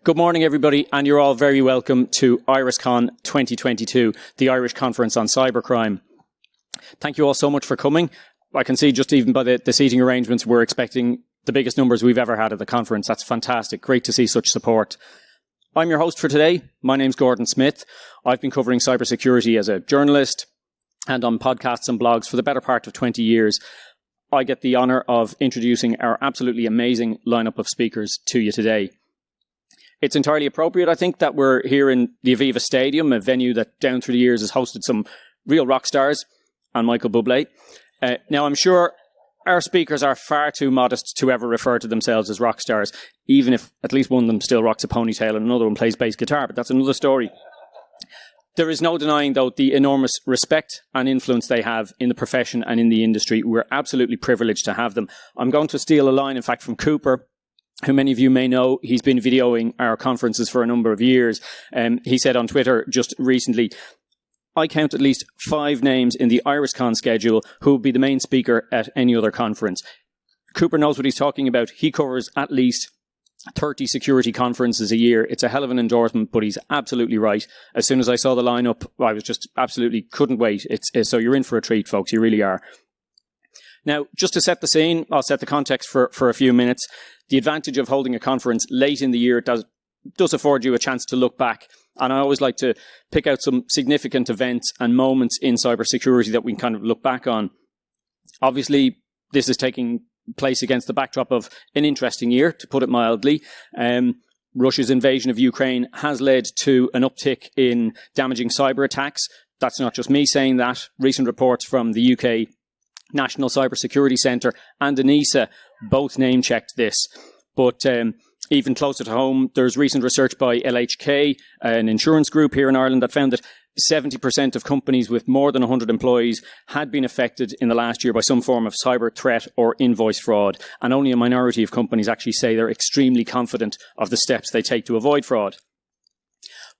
Good morning, everybody, and you're all very welcome to IrisCon 2022, the Irish Conference on Cybercrime. Thank you all so much for coming. I can see just even by the seating arrangements, we're expecting the biggest numbers we've ever had at the conference. That's fantastic. Great to see such support. I'm your host for today. My name's Gordon Smith. I've been covering cybersecurity as a journalist and on podcasts and blogs for the better part of 20 years. I get the honour of introducing our absolutely amazing lineup of speakers to you today. It's entirely appropriate, I think, that we're here in the Aviva Stadium, a venue that down through the years has hosted some real rock stars, and Michael Bublé. Now, I'm sure our speakers are far too modest to ever refer to themselves as rock stars, even if at least one of them still rocks a ponytail and another one plays bass guitar, but that's another story. There is no denying, though, the enormous respect and influence they have in the profession and in the industry. We're absolutely privileged to have them. I'm going to steal a line, in fact, from Cooper, who many of you may know. He's been videoing our conferences for a number of years. He said on Twitter just recently, I count at least 5 names in the IrisCon schedule who will be the main speaker at any other conference. Cooper knows what he's talking about. He covers at least 30 security conferences a year. It's a hell of an endorsement, but he's absolutely right. As soon as I saw the lineup, I was just absolutely couldn't wait. So you're in for a treat, folks. You really are. Now, just to set the scene, I'll set the context for a few minutes. The advantage of holding a conference late in the year does afford you a chance to look back. And I always like to pick out some significant events and moments in cybersecurity that we can kind of look back on. Obviously, this is taking place against the backdrop of an interesting year, to put it mildly. Russia's invasion of Ukraine has led to an uptick in damaging cyber attacks. That's not just me saying that. Recent reports from the UK National Cybersecurity Centre and ENISA both name-checked this. But even closer to home, there's recent research by LHK, an insurance group here in Ireland, that found that 70% of companies with more than 100 employees had been affected in the last year by some form of cyber threat or invoice fraud. And only a minority of companies actually say they're extremely confident of the steps they take to avoid fraud.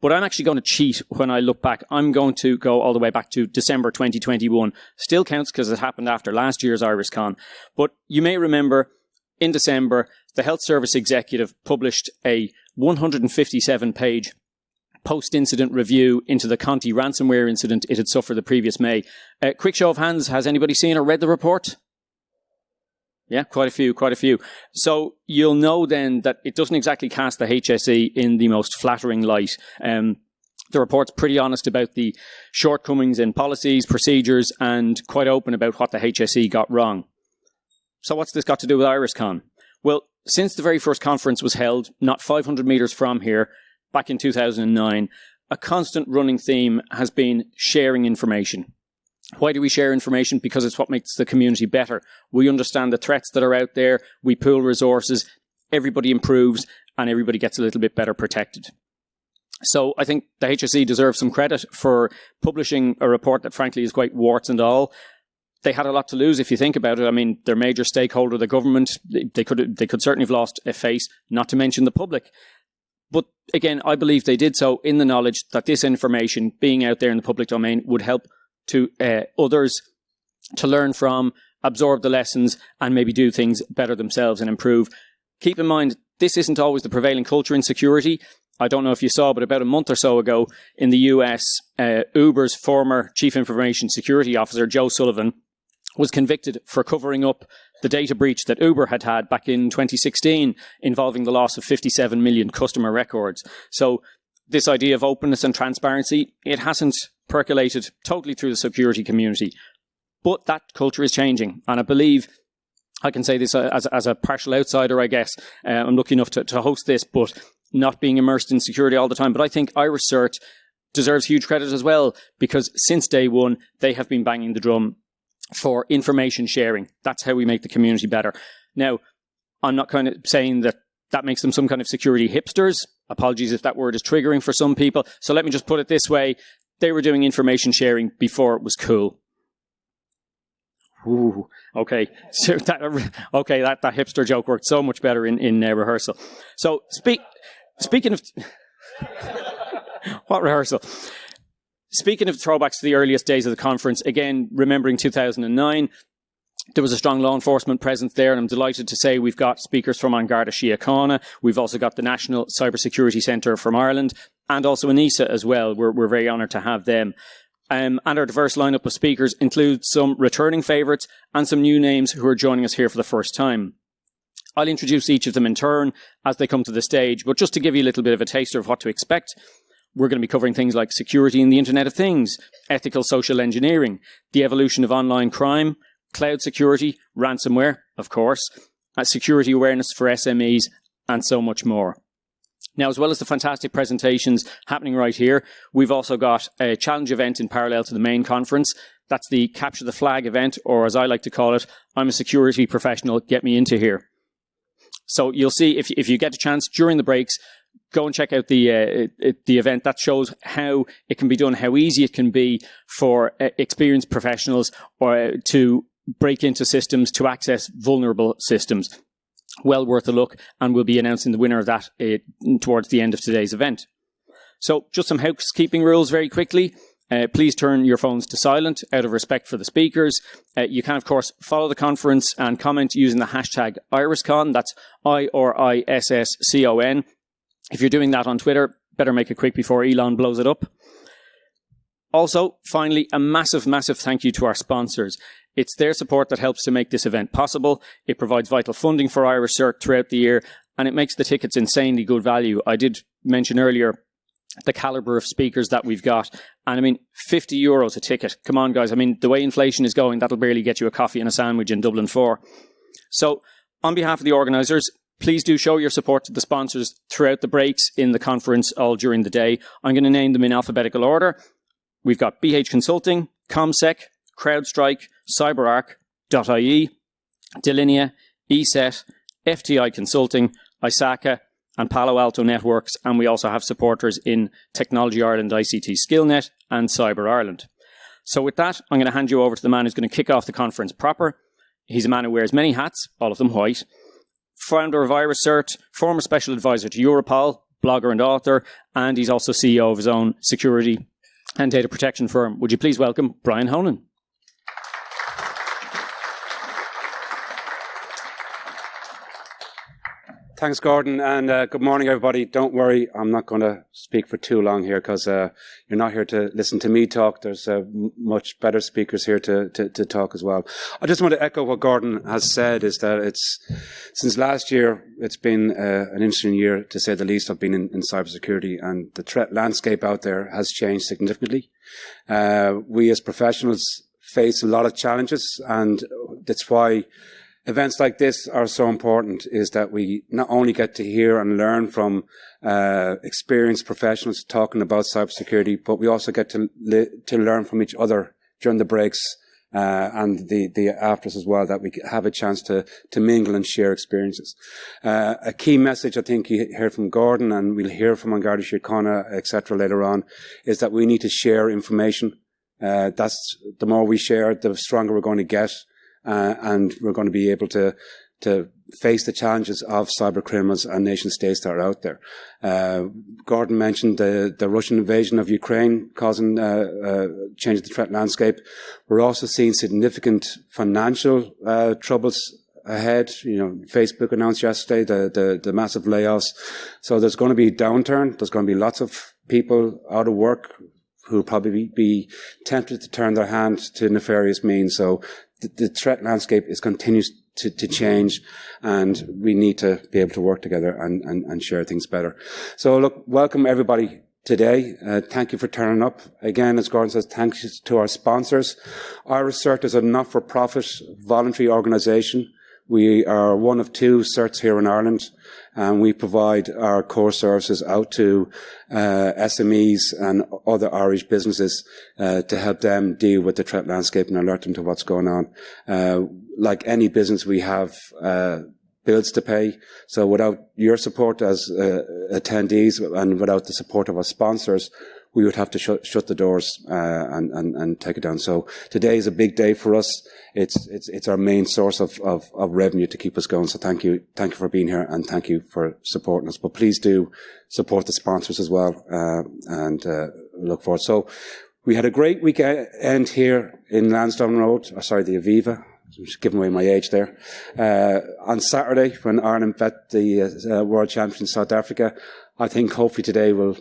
But I'm actually going to cheat when I look back. I'm going to go all the way back to December 2021. Still counts because it happened after last year's IrisCon. But you may remember in December, the Health Service Executive published a 157-page post-incident review into the Conti ransomware incident it had suffered the previous May. Quick show of hands, has anybody seen or read the report? Yeah, quite a few. So you'll know then that it doesn't exactly cast the HSE in the most flattering light. The report's pretty honest about the shortcomings in policies, procedures, and quite open about what the HSE got wrong. So what's this got to do with IrisCon? Well, since the very first conference was held, not 500 metres from here, back in 2009, a constant running theme has been sharing information. Why do we share information? Because it's what makes the community better. We understand the threats that are out there, we pool resources, everybody improves, and everybody gets a little bit better protected. So I think the HSE deserves some credit for publishing a report that frankly is quite warts and all. They had a lot to lose if you think about it. I mean, their major stakeholder, the government, they could certainly have lost a face, not to mention the public. But again, I believe they did so in the knowledge that this information being out there in the public domain would help to others to learn from, absorb the lessons, and maybe do things better themselves and improve. Keep in mind, this isn't always the prevailing culture in security. I don't know if you saw, but about a month or so ago in the US, Uber's former Chief Information Security Officer, Joe Sullivan, was convicted for covering up the data breach that Uber had had back in 2016 involving the loss of 57 million customer records. So this idea of openness and transparency, it hasn't percolated totally through the security community. But that culture is changing. And I believe, I can say this as a partial outsider, I guess. I'm lucky enough to host this, but not being immersed in security all the time. But I think IrisCert deserves huge credit as well, because since day one, they have been banging the drum for information sharing. That's how we make the community better. Now, I'm not kind of saying that makes them some kind of security hipsters. Apologies if that word is triggering for some people. So let me just put it this way. They were doing information sharing before it was cool. Ooh, okay. So that hipster joke worked so much better in rehearsal. So speaking of... What rehearsal? Speaking of throwbacks to the earliest days of the conference, again, remembering 2009, There was a strong law enforcement presence there, and I'm delighted to say we've got speakers from An Garda Síochána. We've also got the National Cybersecurity Centre from Ireland, and also ANISA as well. We're very honoured to have them. And our diverse lineup of speakers includes some returning favourites and some new names who are joining us here for the first time. I'll introduce each of them in turn as they come to the stage, but just to give you a little bit of a taster of what to expect, we're going to be covering things like security in the Internet of Things, ethical social engineering, the evolution of online crime, cloud security, ransomware, of course, security awareness for SMEs, and so much more. Now, as well as the fantastic presentations happening right here, we've also got a challenge event in parallel to the main conference. That's the Capture the Flag event, or as I like to call it, I'm a security professional, get me into here. So you'll see, if you get a chance during the breaks, go and check out the event. That shows how it can be done, how easy it can be for experienced professionals or to break into systems, to access vulnerable systems. Well worth a look, and we'll be announcing the winner of that towards the end of today's event. So just some housekeeping rules very quickly. Please turn your phones to silent out of respect for the speakers. You can, of course, follow the conference and comment using the hashtag IrisCon. That's IRISSCON. If you're doing that on Twitter, better make it quick before Elon blows it up. Also, finally, a massive, massive thank you to our sponsors. It's their support that helps to make this event possible. It provides vital funding for Irish CERT throughout the year, and it makes the tickets insanely good value. I did mention earlier the calibre of speakers that we've got. And I mean, €50 a ticket. Come on, guys. I mean, the way inflation is going, that'll barely get you a coffee and a sandwich in Dublin 4. So, on behalf of the organisers, please do show your support to the sponsors throughout the breaks in the conference all during the day. I'm going to name them in alphabetical order. We've got BH Consulting, ComSec, CrowdStrike, CyberArk.ie, Delinea, ESET, FTI Consulting, ISACA, and Palo Alto Networks, and we also have supporters in Technology Ireland, ICT SkillNet, and Cyber Ireland. So with that, I'm going to hand you over to the man who's going to kick off the conference proper. He's a man who wears many hats, all of them white, founder of IrisCert, former special advisor to Europol, blogger and author, and he's also CEO of his own security and data protection firm. Would you please welcome Brian Honan? Thanks, Gordon, and good morning, everybody. Don't worry, I'm not going to speak for too long here because you're not here to listen to me talk. There's much better speakers here to talk as well. I just want to echo what Gordon has said, is that since last year, it's been an interesting year, to say the least. I've been in cybersecurity, and the threat landscape out there has changed significantly. We as professionals face a lot of challenges, and that's why events like this are so important, is that we not only get to hear and learn from experienced professionals talking about cybersecurity, but we also get to learn from each other during the breaks and the afters as well, that we have a chance to mingle and share experiences. A key message I think you heard from Gordon, and we'll hear from An Garda Síochána, etc. later on, is that we need to share information. That's the more we share, the stronger we're going to get. And we're going to be able to face the challenges of cyber criminals and nation states that are out there. Gordon mentioned the Russian invasion of Ukraine causing change of the threat landscape. We're also seeing significant financial troubles ahead. You know, Facebook announced yesterday the massive layoffs. So there's going to be a downturn. There's going to be lots of people out of work who will probably be tempted to turn their hand to nefarious means. So the threat landscape continues to change, and we need to be able to work together and share things better. So look, welcome everybody today. Thank you for turning up. Again, as Gordon says, thanks to our sponsors. IrisCert is a not-for-profit voluntary organisation. We are one of 2 certs here in Ireland, and we provide our core services out to SMEs and other Irish businesses to help them deal with the threat landscape and alert them to what's going on. Like any business, we have bills to pay. So without your support as attendees and without the support of our sponsors, we would have to shut the doors and take it down. So today is a big day for us. It's our main source of revenue to keep us going. So thank you for being here, and thank you for supporting us. But please do support the sponsors as well, and look forward. So we had a great weekend here in Lansdowne Road. The Aviva. I'm just giving away my age there. On Saturday, when Ireland bet the World Champions in South Africa, I think hopefully today will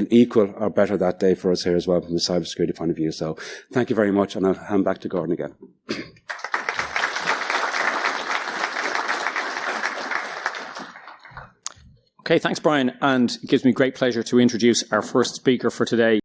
equal or better that day for us here as well from a cybersecurity point of view. So thank you very much, and I'll hand back to Gordon again. Okay, thanks, Brian. And it gives me great pleasure to introduce our first speaker for today.